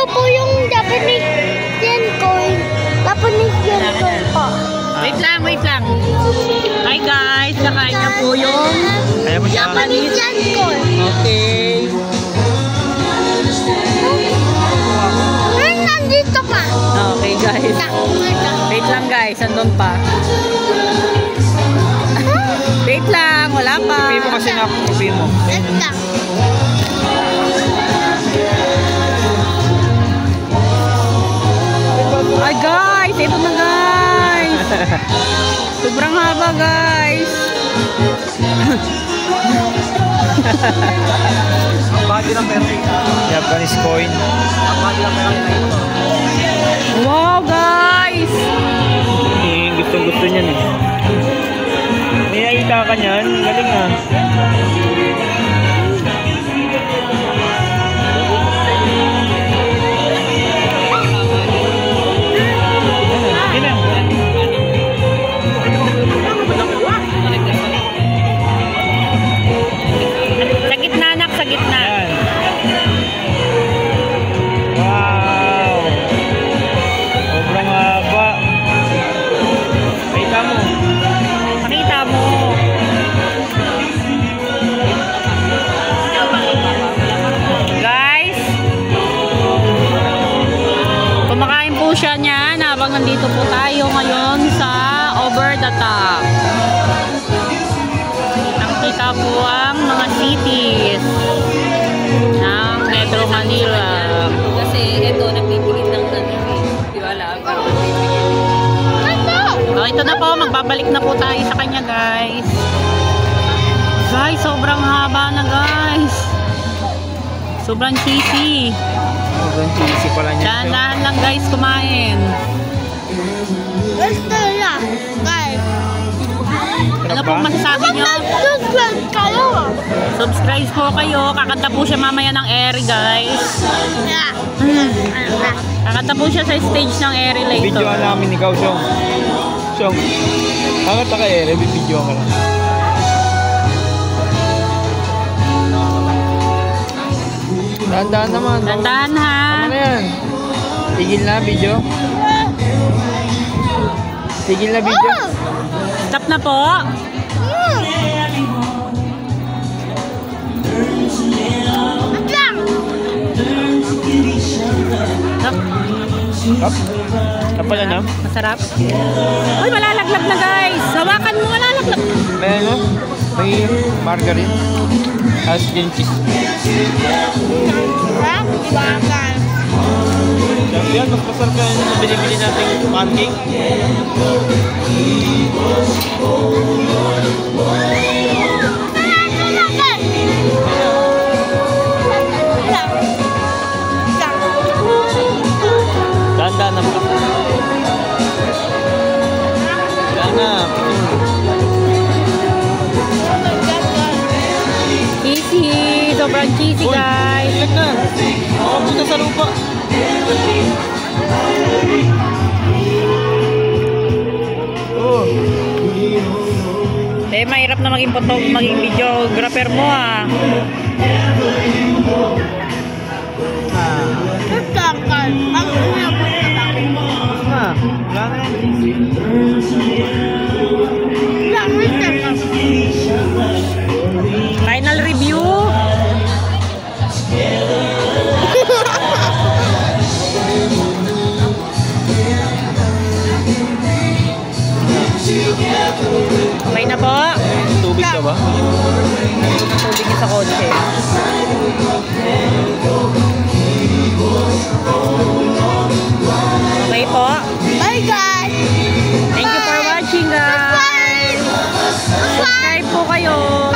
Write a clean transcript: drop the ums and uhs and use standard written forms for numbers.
po yung Japanese yen coin. Japanese yen coin po. Wait lang, wait lang. Hi guys, nakain na po yung Japanese yen coin. Okay. Ay, nandito pa. Okay guys. Wait lang guys, andun pa. Wait lang, wala pa. Kapi mo kasi na, kapi mo. Wait lang. Ay guys, ito na guys. Sobrang haba guys. Ang body ng pera. Japanese coin. Ang body ng pera. Wow guys. Gustong gusto niyan eh. May nakita ka niyan. Galing ah. Sa gitna anak, sa gitna. Wow! Sobrang haba. Pakita mo. Pakita mo. Guys, kumakain po siya niyan habang nandito po tayo ngayon sa Over the Top. Nakita po ang mga cities ng Metro Manila. Kasi ito, nagpipigil ng tiwala. So, ito na po, magbabalik na po tayo sa kanya guys. Guys, sobrang haba na guys. Sobrang cheesy. Sobrang cheesy pala niya. Dahan-dahan lang guys kumain. Gusto lang, guys. Ano po masasabi nyo? Subscribe kayo. Subscribe po kayo. Kakanta po siya mamaya ng Airy guys. Yeah. Kakanta po siya sa stage ng Airy later. Video namin ikaw, Song. Song. Hangat ka eh. Video ka lang. Dahan-dahan naman. Dahan-dahan ha. Ano yan? Tigil na video. Tigil na video. Stop na po. Wait lang. Stop. Up. Apa na na? Masarap. Uy, malalaglag na guys. Hawakan mo, malalaglag. May ano? May margarine. As din cheese. Sarap, iwakan. Yan, mas masarap ka yung binibili natin pancake. Dahan-dahan na pa. Dahan na. Cheesy. Sobrang cheesy guys. Ilag na. Makapunta sa lupa. Oh. Eh, mahirap na maging videographer mo ah. Tatakan. Ang inabot na lang. Ah, wala na yan. Lang, wait lang. Final review. Okay na po. Tubig ka ba? Tubig sa kotse. Okay po. Bye guys. Thank you for watching guys. Subscribe po kayo.